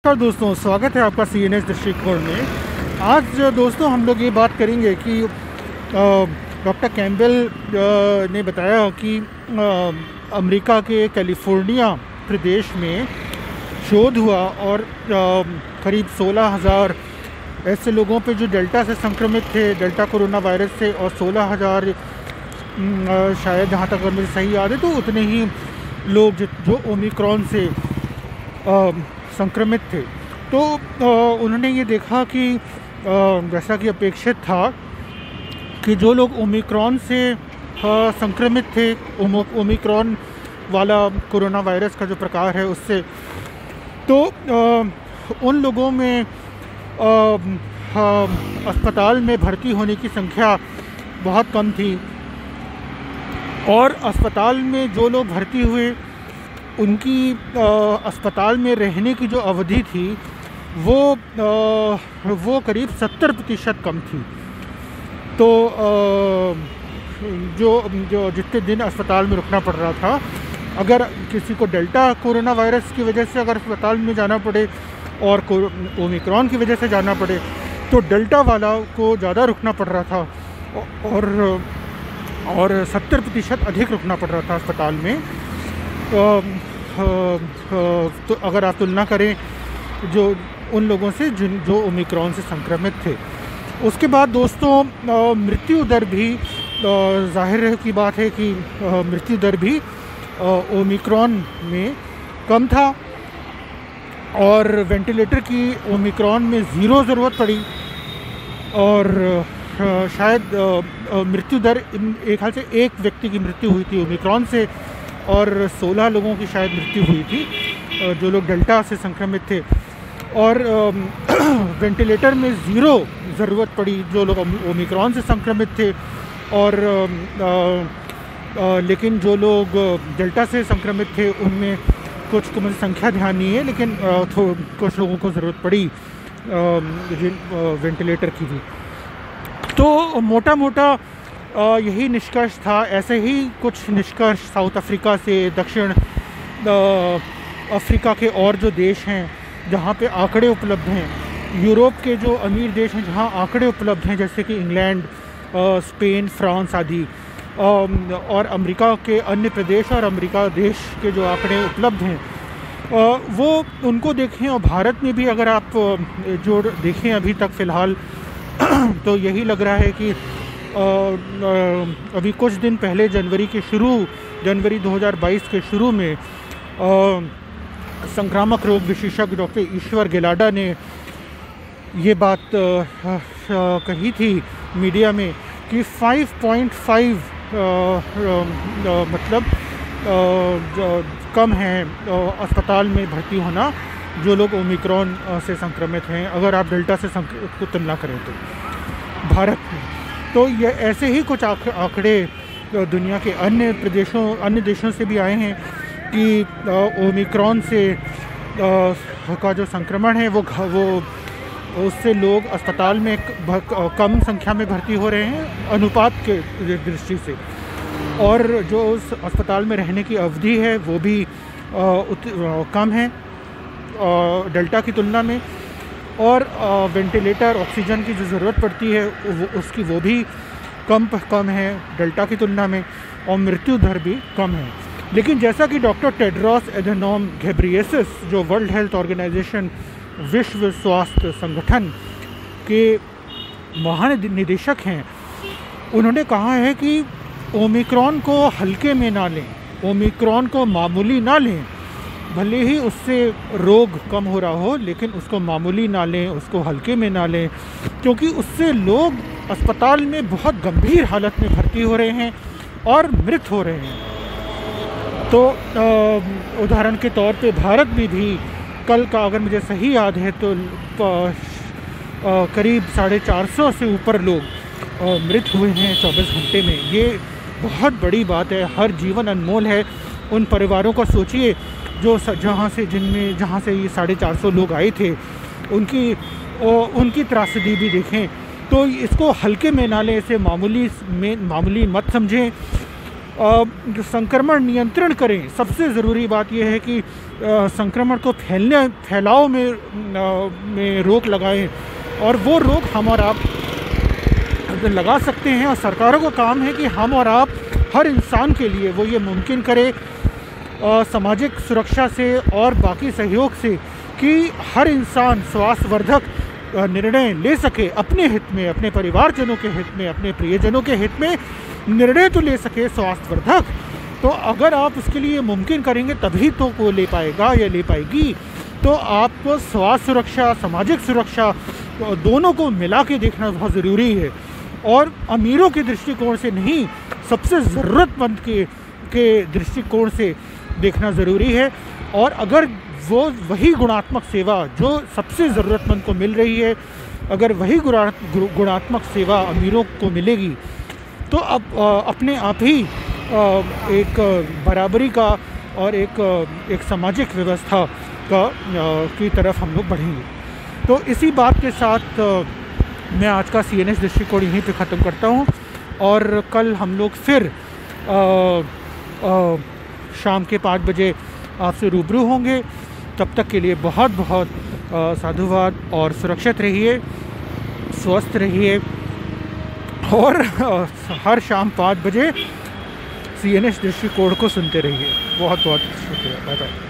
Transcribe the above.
नमस्कार दोस्तों, स्वागत है आपका CNS दृष्टिकोण में। आज दोस्तों हम लोग ये बात करेंगे कि डॉक्टर कैम्पबेल ने बताया कि अमेरिका के कैलिफोर्निया प्रदेश में शोध हुआ और करीब 16,000 ऐसे लोगों पे जो डेल्टा से संक्रमित थे, डेल्टा कोरोना वायरस से, और 16,000 शायद, जहाँ तक अगर मुझे सही याद है, तो उतने ही लोग जो ओमिक्रॉन से संक्रमित थे। तो उन्होंने ये देखा कि जैसा कि अपेक्षित था कि जो लोग ओमिक्रॉन से संक्रमित थे, ओमिक्रॉन वाला कोरोना वायरस का जो प्रकार है उससे, तो उन लोगों में अस्पताल में भर्ती होने की संख्या बहुत कम थी, और अस्पताल में जो लोग भर्ती हुए उनकी अस्पताल में रहने की जो अवधि थी वो करीब 70% कम थी। तो जो जितने दिन अस्पताल में रुकना पड़ रहा था, अगर किसी को डेल्टा कोरोना वायरस की वजह से अगर अस्पताल में जाना पड़े और ओमिक्रॉन की वजह से जाना पड़े, तो डेल्टा वाला को ज़्यादा रुकना पड़ रहा था और 70% अधिक रुकना पड़ रहा था अस्पताल में। तो अगर आप तुलना करें जो उन लोगों से जो ओमिक्रॉन से संक्रमित थे। उसके बाद दोस्तों मृत्यु दर भी, जाहिर की बात है कि मृत्यु दर भी ओमिक्रॉन में कम था, और वेंटिलेटर की ओमिक्रॉन में ज़ीरो ज़रूरत पड़ी, और शायद मृत्यु दर एक हाल से एक व्यक्ति की मृत्यु हुई थी ओमिक्रॉन से, और 16 लोगों की शायद मृत्यु हुई थी जो लोग डेल्टा से संक्रमित थे, और वेंटिलेटर में ज़ीरो ज़रूरत पड़ी जो लोग ओमिक्रॉन से संक्रमित थे, और लेकिन जो लोग डेल्टा से संक्रमित थे उनमें कुछ को मुझे संख्या ध्यान नहीं है, लेकिन कुछ लोगों को ज़रूरत पड़ी वेंटिलेटर की भी। तो मोटा मोटा यही निष्कर्ष था। ऐसे ही कुछ निष्कर्ष साउथ अफ्रीका से, दक्षिण अफ्रीका के और जो देश हैं जहाँ पे आंकड़े उपलब्ध हैं, यूरोप के जो अमीर देश हैं जहाँ आंकड़े उपलब्ध हैं, जैसे कि इंग्लैंड, स्पेन, फ्रांस आदि, और अमेरिका के अन्य प्रदेश और अमेरिका देश के जो आंकड़े उपलब्ध हैं वो उनको देखें। और भारत में भी अगर आप जो देखें अभी तक फ़िलहाल तो यही लग रहा है कि अभी कुछ दिन पहले जनवरी 2022 के शुरू में संक्रामक रोग विशेषज्ञ डॉक्टर ईश्वर गिलाडा ने ये बात कही थी मीडिया में कि 5.5 मतलब कम है अस्पताल में भर्ती होना जो लोग ओमिक्रॉन से संक्रमित हैं, अगर आप डेल्टा से को तुलना करें तो भारत में। तो ये ऐसे ही कुछ आंकड़े दुनिया के अन्य देशों से भी आए हैं कि ओमिक्रॉन से का जो संक्रमण है वो उससे लोग अस्पताल में कम संख्या में भर्ती हो रहे हैं अनुपात के दृष्टि से, और जो उस अस्पताल में रहने की अवधि है वो भी कम है डेल्टा की तुलना में, और वेंटिलेटर ऑक्सीजन की जो ज़रूरत पड़ती है वो भी कम है डेल्टा की तुलना में, और मृत्यु दर भी कम है। लेकिन जैसा कि डॉक्टर टेड्रोस एधेनोम घेब्रेयेसस, जो वर्ल्ड हेल्थ ऑर्गेनाइजेशन, विश्व स्वास्थ्य संगठन के महानिदेशक हैं, उन्होंने कहा है कि ओमिक्रॉन को हल्के में ना लें, ओमिक्रॉन को मामूली ना लें, भले ही उससे रोग कम हो रहा हो, लेकिन उसको मामूली ना लें, उसको हल्के में ना लें, क्योंकि उससे लोग अस्पताल में बहुत गंभीर हालत में भर्ती हो रहे हैं और मृत हो रहे हैं। तो उदाहरण के तौर पे भारत में भी कल का, अगर मुझे सही याद है, तो करीब 450 से ऊपर लोग मृत हुए हैं 24 घंटे में। ये बहुत बड़ी बात है, हर जीवन अनमोल है। उन परिवारों को सोचिए जो जहाँ से ये 450 लोग आए थे, उनकी त्रासदी भी देखें। तो इसको हल्के में ना लें, इसे मामूली मत समझें, संक्रमण नियंत्रण करें। सबसे ज़रूरी बात यह है कि संक्रमण को फैलाव में रोक लगाएं, और वो रोक हम और आप लगा सकते हैं। और सरकारों का काम है कि हम और आप हर इंसान के लिए वो ये मुमकिन करे सामाजिक सुरक्षा से और बाकी सहयोग से कि हर इंसान स्वास्थ्यवर्धक निर्णय ले सके, अपने हित में, अपने परिवारजनों के हित में, अपने प्रियजनों के हित में निर्णय तो ले सके स्वास्थ्यवर्धक। तो अगर आप उसके लिए मुमकिन करेंगे तभी तो वो ले पाएगा या ले पाएगी। तो आपको स्वास्थ्य सुरक्षा, सामाजिक सुरक्षा दोनों को मिला के देखना बहुत ज़रूरी है, और अमीरों के दृष्टिकोण से नहीं, सबसे ज़रूरतमंद के दृष्टिकोण से देखना ज़रूरी है। और अगर वो वही गुणात्मक सेवा जो सबसे ज़रूरतमंद को मिल रही है, अगर वही गुणात्मक सेवा अमीरों को मिलेगी, तो अब अपने आप ही एक बराबरी का और एक सामाजिक व्यवस्था की तरफ हम लोग बढ़ेंगे। तो इसी बात के साथ मैं आज का CNS दृष्टिकोण यहीं पे ख़त्म करता हूँ, और कल हम लोग फिर शाम के 5 बजे आपसे रूबरू होंगे। तब तक के लिए बहुत बहुत साधुवाद, और सुरक्षित रहिए, स्वस्थ रहिए, और हर शाम 5 बजे CNS दृष्टिकोण को सुनते रहिए। बहुत बहुत शुक्रिया। Bye bye.